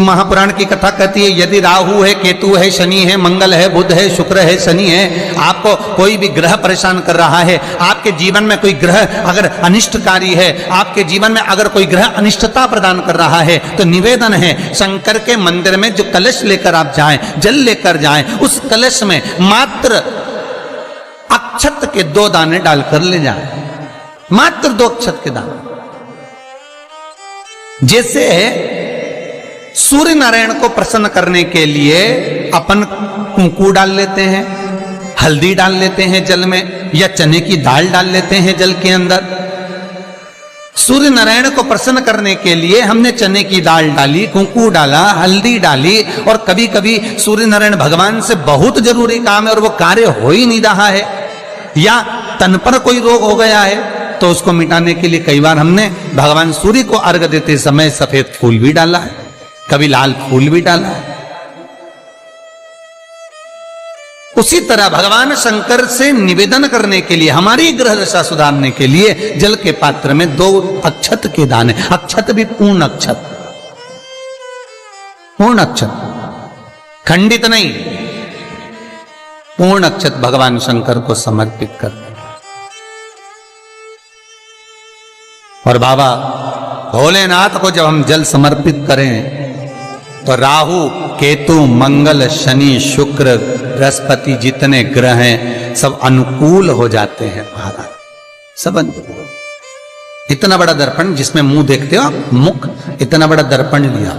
महापुराण की कथा कहती है यदि राहु है, केतु है, शनि है, मंगल है, बुध है, शुक्र है, शनि है, आपको कोई भी ग्रह परेशान कर रहा है, आपके जीवन में कोई ग्रह अगर अनिष्टकारी है, आपके जीवन में अगर कोई ग्रह अनिष्टता प्रदान कर रहा है, तो निवेदन है शंकर के मंदिर में जो कलश लेकर आप जाएं, जल लेकर जाएं, उस कलश में मात्र अक्षत के 2 दाने डालकर ले जाएं, मात्र 2 अक्षत के दाने। जैसे सूर्य नारायण को प्रसन्न करने के लिए अपन कुंकू डाल लेते हैं, हल्दी डाल लेते हैं जल में, या चने की दाल डाल लेते हैं जल के अंदर। सूर्य नारायण को प्रसन्न करने के लिए हमने चने की दाल डाली, कुंकू डाला, हल्दी डाली, और कभी कभी सूर्य नारायण भगवान से बहुत जरूरी काम है और वो कार्य हो ही नहीं रहा है, या तन पर कोई रोग हो गया है, तो उसको मिटाने के लिए कई बार हमने भगवान सूर्य को अर्घ देते समय सफेद फूल भी डाला है, कभी लाल फूल भी डाला है। उसी तरह भगवान शंकर से निवेदन करने के लिए, हमारी ग्रह दशा सुधारने के लिए जल के पात्र में 2 अक्षत के दाने, अक्षत भी पूर्ण अक्षत, पूर्ण अक्षत, खंडित नहीं, पूर्ण अक्षत भगवान शंकर को समर्पित करते। और बाबा भोलेनाथ को जब हम जल समर्पित करें तो राहु, केतु, मंगल, शनि, शुक्र, बृहस्पति जितने ग्रह हैं सब अनुकूल हो जाते हैं महाराज, सब अनुकूल। इतना बड़ा दर्पण जिसमें मुंह देखते हो आप, मुख, इतना बड़ा दर्पण लिया।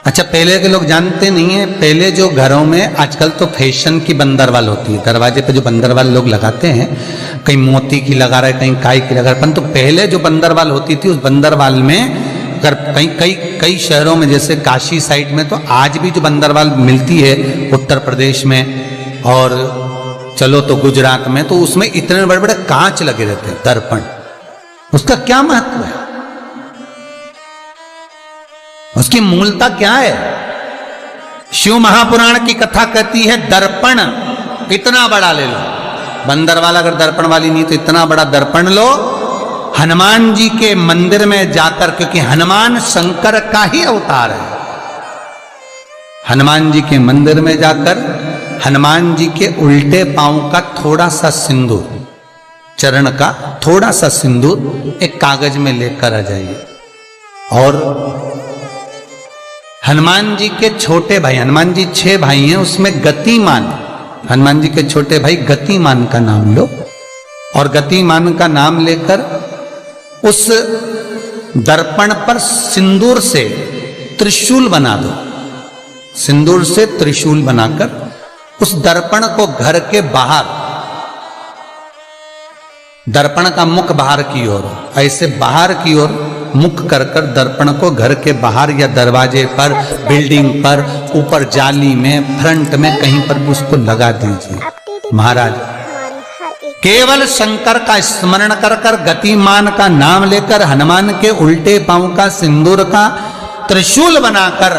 अच्छा, पहले के लोग जानते नहीं है, पहले जो घरों में, आजकल तो फैशन की बंदरवाल होती है, दरवाजे पे जो बंदरवाल लोग लगाते हैं, कहीं मोती की लगा रहे, कहीं काय की लगा रहे, परंतु पहले जो बंदरवाल होती थी उस बंदरवाल में अगर कई शहरों में, जैसे काशी साइड में, तो आज भी जो बंदरवाल मिलती है उत्तर प्रदेश में, और चलो तो गुजरात में, तो उसमें इतने बड़े बड़े कांच लगे रहते हैं, दर्पण। उसका क्या महत्व है, उसकी मूलता क्या है? शिव महापुराण की कथा कहती है दर्पण इतना बड़ा ले लो, बंदरवाल अगर दर्पण वाली नहीं तो इतना बड़ा दर्पण लो, हनुमान जी के मंदिर में जाकर, क्योंकि हनुमान शंकर का ही अवतार है, हनुमान जी के मंदिर में जाकर हनुमान जी के उल्टे पांव का थोड़ा सा सिंदूर, चरण का थोड़ा सा सिंदूर एक कागज में लेकर आ जाइए, और हनुमान जी के छोटे भाई, हनुमान जी 6 भाई हैं, उसमें गतिमान, हनुमान जी के छोटे भाई गतिमान का नाम लो, और गतिमान का नाम लेकर उस दर्पण पर सिंदूर से त्रिशूल बना दो, सिंदूर से त्रिशूल बनाकर उस दर्पण को घर के बाहर, दर्पण का मुख बाहर की ओर, ऐसे बाहर की ओर मुख कर कर दर्पण को घर के बाहर या दरवाजे पर, बिल्डिंग पर, ऊपर जाली में, फ्रंट में, कहीं पर भी उसको लगा दीजिए। महाराज केवल शंकर का स्मरण कर कर, गतिमान का नाम लेकर, हनुमान के उल्टे पांव का सिंदूर का त्रिशूल बनाकर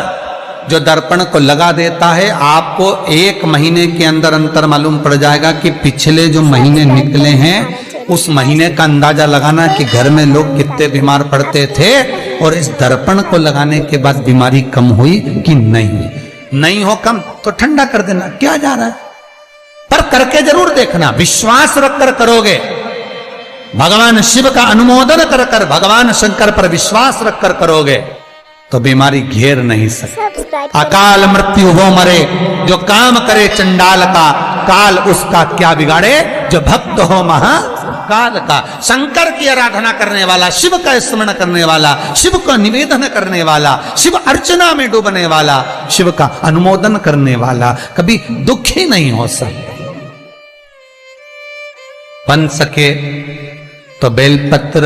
जो दर्पण को लगा देता है, आपको 1 महीने के अंदर अंतर मालूम पड़ जाएगा कि पिछले जो महीने निकले हैं उस महीने का अंदाजा लगाना कि घर में लोग कितने बीमार पड़ते थे, और इस दर्पण को लगाने के बाद बीमारी कम हुई कि नहीं हो कम तो ठंडा कर देना, क्या जा रहा है, पर करके जरूर देखना, विश्वास रखकर करोगे, भगवान शिव का अनुमोदन कर कर, भगवान शंकर पर विश्वास रखकर करोगे तो बीमारी घेर नहीं सकती। अकाल मृत्यु हो मरे जो काम करे चंडाल का, काल उसका क्या बिगाड़े जो भक्त हो महाकाल का। शंकर की आराधना करने वाला, शिव का स्मरण करने वाला, शिव का निवेदन करने वाला, शिव अर्चना में डूबने वाला, शिव का अनुमोदन करने वाला कभी दुखी नहीं हो सकता। बन सके तो बेलपत्र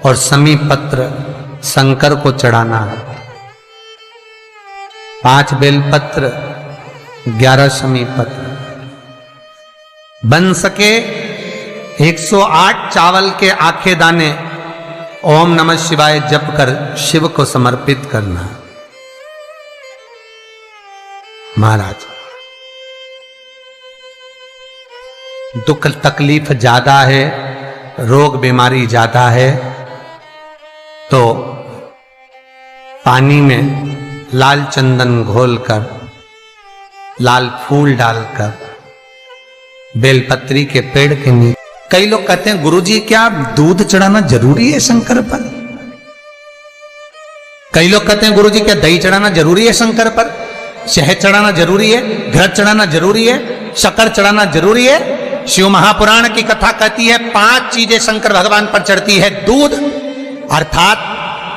और समी पत्र शंकर को चढ़ाना है, 5 बेलपत्र, 11 समी पत्र। बन सके 108 चावल के आखे दाने ओम नमः शिवाय जप कर शिव को समर्पित करना। महाराज दुख तकलीफ ज्यादा है, रोग बीमारी ज्यादा है, तो पानी में लाल चंदन घोलकर, लाल फूल डालकर, बेलपत्री के पेड़ के नीचे। कई लोग कहते हैं गुरुजी क्या दूध चढ़ाना जरूरी है शंकर पर? कई लोग कहते हैं गुरुजी क्या दही चढ़ाना जरूरी है शंकर पर? शहद चढ़ाना जरूरी है? घृत चढ़ाना जरूरी है? शक्कर चढ़ाना जरूरी है? शिव महापुराण की कथा कहती है 5 चीजें शंकर भगवान पर चढ़ती है। दूध अर्थात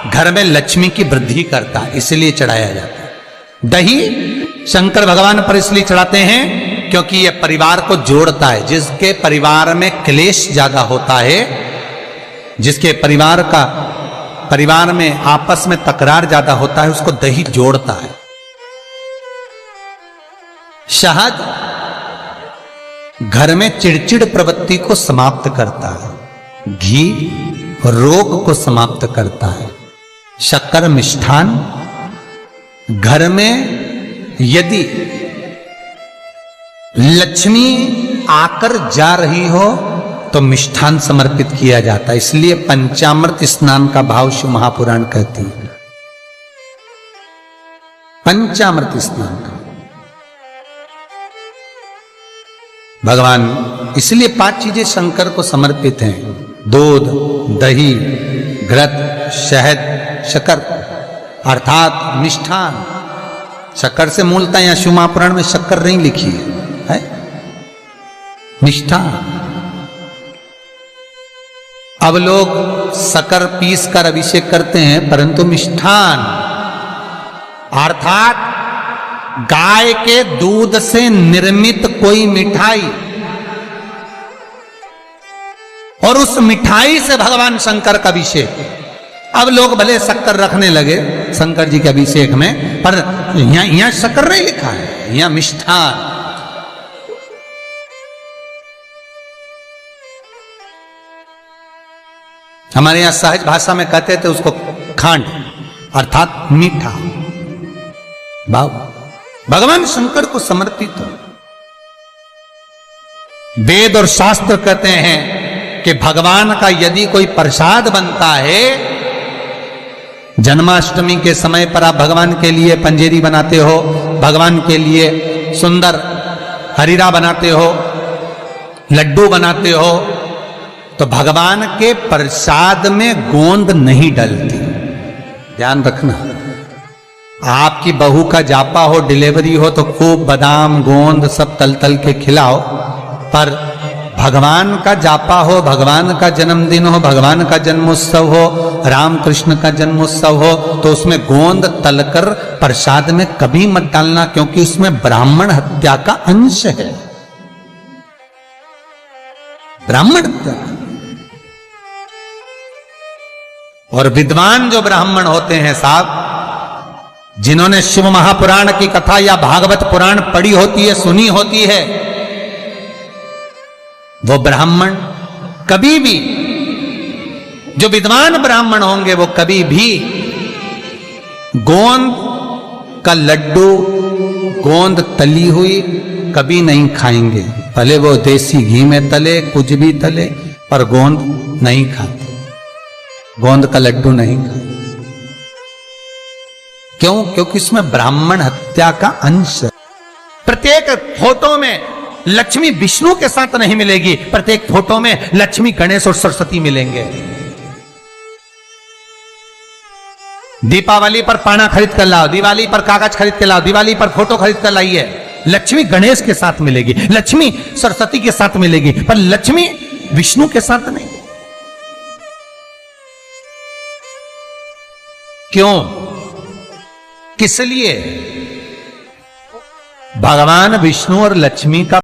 घर में लक्ष्मी की वृद्धि करता है, इसलिए चढ़ाया जाता है। दही शंकर भगवान पर इसलिए चढ़ाते हैं क्योंकि यह परिवार को जोड़ता है। जिसके परिवार में क्लेश ज्यादा होता है, जिसके परिवार में आपस में तकरार ज्यादा होता है, उसको दही जोड़ता है। शहद घर में चिड़चिड़ प्रवृत्ति को समाप्त करता है। घी रोग को समाप्त करता है। शक्कर मिष्ठान घर में यदि लक्ष्मी आकर जा रही हो तो मिष्ठान समर्पित किया जाता है। इसलिए पंचामृत स्नान का भाव शिव महापुराण कहती है। पंचामृत स्नान का भगवान, इसलिए 5 चीजें शंकर को समर्पित हैं। दूध, दही, घृत, शहद, शक्कर अर्थात मिष्ठान। शक्कर से मूलतः यहां शिव महापुराण में शक्कर नहीं लिखी है, मिष्ठान। अब लोग शक्कर पीस कर अभिषेक करते हैं, परंतु मिष्ठान अर्थात गाय के दूध से निर्मित कोई मिठाई, और उस मिठाई से भगवान शंकर का अभिषेक। अब लोग भले शक्कर रखने लगे शंकर जी के अभिषेक में, पर यहां शक्कर नहीं लिखा है, यहां मिष्ठान। हमारे यहां सहज भाषा में कहते थे उसको खांड अर्थात मीठा। भगवान शंकर को समर्पित हो। वेद और शास्त्र कहते हैं कि भगवान का यदि कोई प्रसाद बनता है, जन्माष्टमी के समय पर आप भगवान के लिए पंजेरी बनाते हो, भगवान के लिए सुंदर हरीरा बनाते हो, लड्डू बनाते हो, तो भगवान के प्रसाद में गोंद नहीं डलती। ध्यान रखना, आपकी बहू का जापा हो, डिलीवरी हो, तो खूब बादाम गोंद सब तल तल के खिलाओ, पर भगवान का जापा हो, भगवान का जन्मदिन हो, भगवान का जन्मोत्सव हो, राम कृष्ण का जन्मोत्सव हो, तो उसमें गोंद तलकर प्रसाद में कभी मत डालना, क्योंकि उसमें ब्राह्मण हत्या का अंश है। ब्राह्मण हत्या। और विद्वान जो ब्राह्मण होते हैं साहब, जिन्होंने शिव महापुराण की कथा या भागवत पुराण पढ़ी होती है, सुनी होती है, वो ब्राह्मण कभी भी, जो विद्वान ब्राह्मण होंगे, वो कभी भी गोंद का लड्डू, गोंद तली हुई कभी नहीं खाएंगे। भले वो देसी घी में तले, कुछ भी तले, पर गोंद नहीं खाते, गोंद का लड्डू नहीं खाते। क्यों? क्योंकि इसमें ब्राह्मण हत्या का अंश है। प्रत्येक फोटो में लक्ष्मी विष्णु के साथ नहीं मिलेगी, प्रत्येक फोटो में लक्ष्मी गणेश और सरस्वती मिलेंगे। दीपावली पर पाना खरीद कर लाओ, दिवाली पर कागज खरीद कर लाओ, दिवाली पर फोटो खरीद कर लाइए, लक्ष्मी गणेश के साथ मिलेगी, लक्ष्मी सरस्वती के साथ मिलेगी, पर लक्ष्मी विष्णु के साथ नहीं। क्यों? किस लिए? भगवान विष्णु और लक्ष्मी का